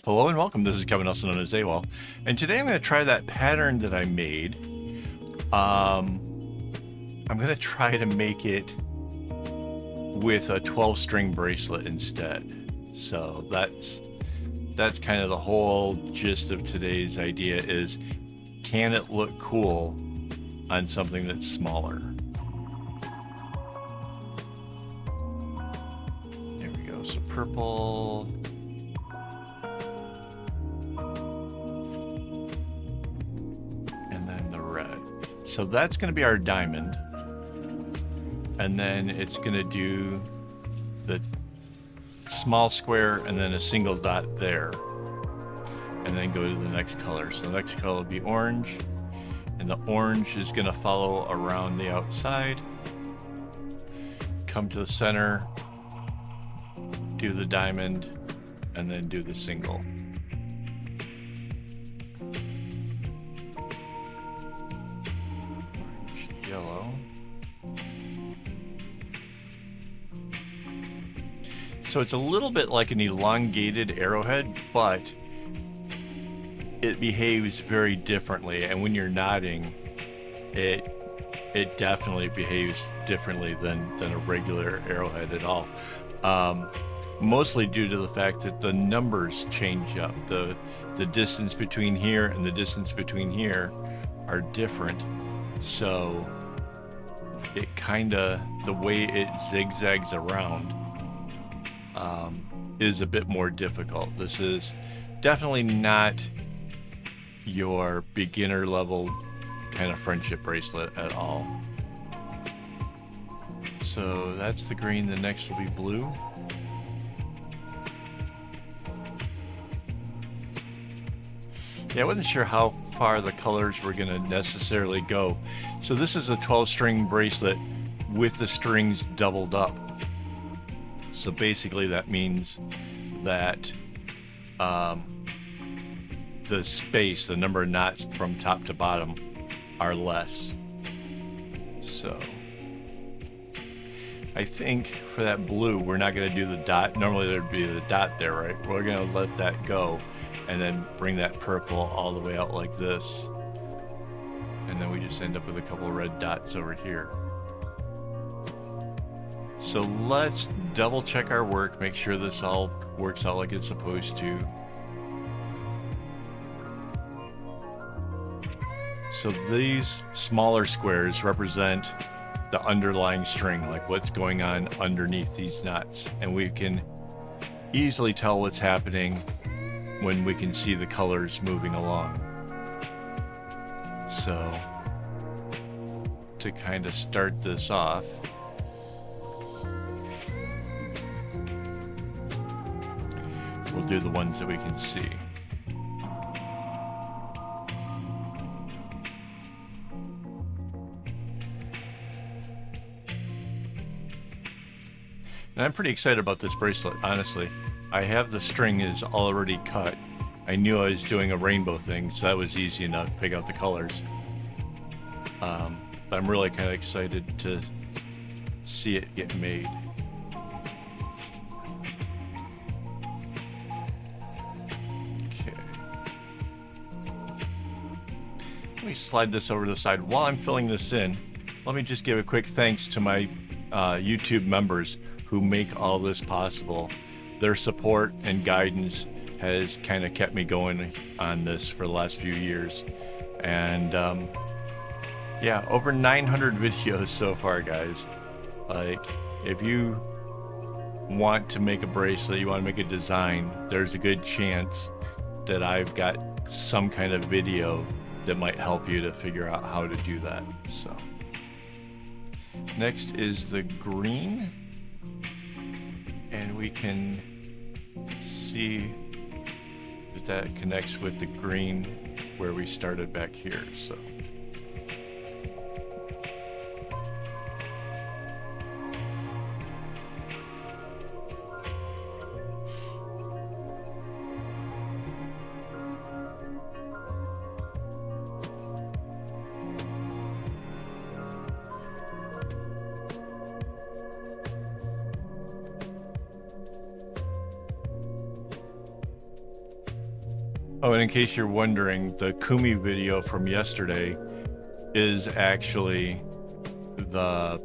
Hello and welcome. This is Kevin, also known as AWOL, and today I'm going to try that pattern that I made. I'm going to try to make it with a 12-string bracelet instead. So that's kind of the whole gist of today's idea is, can it look cool on something that's smaller? There we go. So purple. So that's going to be our diamond, and then it's going to do the small square and then a single dot there, and then go to the next color. So the next color will be orange, and the orange is going to follow around the outside, come to the center, do the diamond, and then do the single. Yellow. So it's a little bit like an elongated arrowhead, but it behaves very differently. And when you're knotting, it definitely behaves differently than a regular arrowhead at all. Mostly due to the fact that the numbers change up. The distance between here and the distance between here are different. So it the way it zigzags around is a bit more difficult. This is definitely not your beginner level kind of friendship bracelet at all. So that's the green. The next will be blue. Yeah, I wasn't sure how far the colors were going to necessarily go. So this is a 12-string bracelet with the strings doubled up. So basically that means that the space, the number of knots from top to bottom are less. So I think for that blue, we're not going to do the dot. Normally there'd be the dot there, right? We're going to let that go and then bring that purple all the way out like this. And then we just end up with a couple of red dots over here. So let's double check our work, make sure this all works out like it's supposed to. So these smaller squares represent the underlying string, like what's going on underneath these knots. And we can easily tell what's happening when we can see the colors moving along. So to kind of start this off, we'll do the ones that we can see. And I'm pretty excited about this bracelet, honestly. I have the string is already cut. I knew I was doing a rainbow thing, so that was easy enough to pick out the colors. But I'm really kind of excited to see it get made. Okay. Let me slide this over to the side. While I'm filling this in, let me just give a quick thanks to my YouTube members who make all this possible. Their support and guidance has kind of kept me going on this for the last few years. And yeah, over 900 videos so far, guys. Like, if you want to make a bracelet, you want to make a design, there's a good chance that I've got some kind of video that might help you to figure out how to do that. So next is the green, and we can see that connects with the green where we started back here. So Oh, and in case you're wondering, the kumi video from yesterday is actually the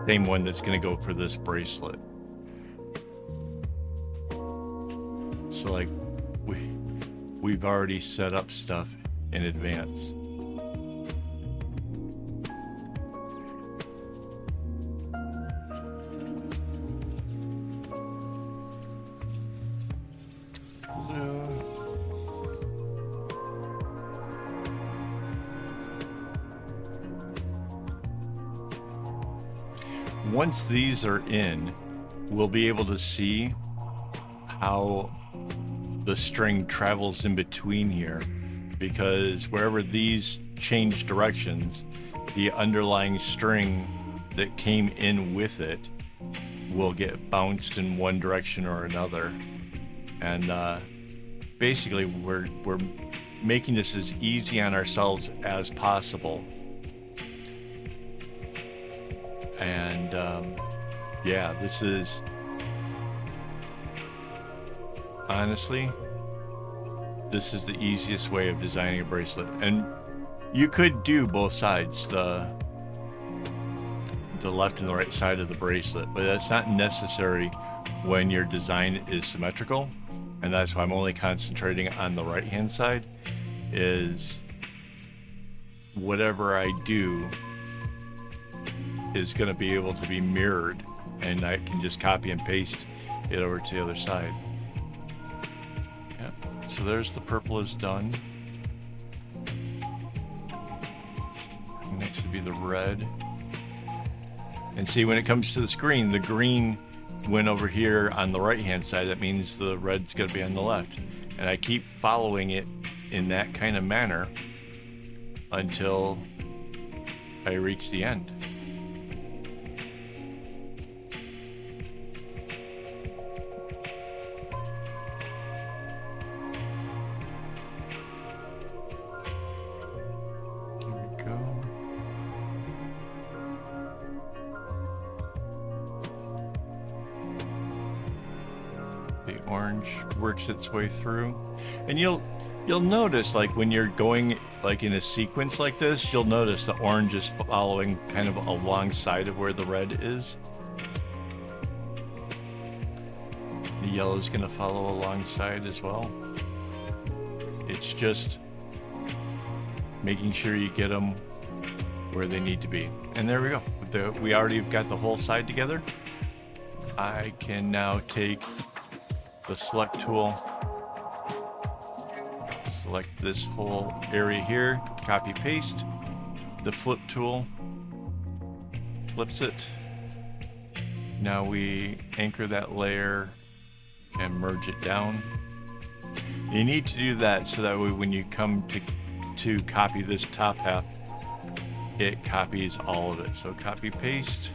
same one that's going to go for this bracelet. So like we've already set up stuff in advance. Once these are in, we'll be able to see how the string travels in between here, because wherever these change directions, the underlying string that came in with it will get bounced in one direction or another. And basically we're making this as easy on ourselves as possible. And yeah, this is honestly, this is the easiest way of designing a bracelet. And you could do both sides, the left and the right side of the bracelet, but that's not necessary when your design is symmetrical. And that's why I'm only concentrating on the right hand side, is whatever I do is going to be able to be mirrored, and I can just copy and paste it over to the other side. Yep. So there's the purple is done. Next would be the red. And see, when it comes to the screen, the green went over here on the right hand side. That means the red's going to be on the left. And I keep following it in that kind of manner until I reach the end. The orange works its way through, and you'll notice, like when you're going like in a sequence like this, you'll notice the orange is following kind of alongside of where the red is. The yellow is going to follow alongside as well. It's just making sure you get them where they need to be. And there we go. We already got the whole side together. I can now take the select tool, select this whole area here, copy paste, the flip tool flips it. Now we anchor that layer and merge it down. You need to do that so that way when you come to copy this top half, it copies all of it. So copy paste,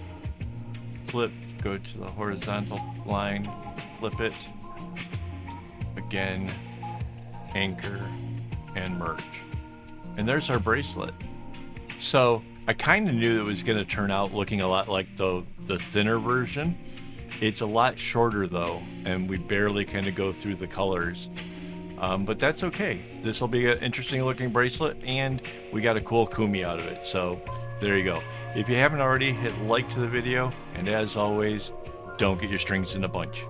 flip, go to the horizontal line, flip it, again, anchor, and merge. And there's our bracelet. So I kind of knew it was going to turn out looking a lot like the thinner version. It's a lot shorter though, and we barely kind of go through the colors. But that's okay. This will be an interesting looking bracelet, and we got a cool kumi out of it. So there you go. If you haven't already, hit like to the video, and as always, don't get your strings in a bunch.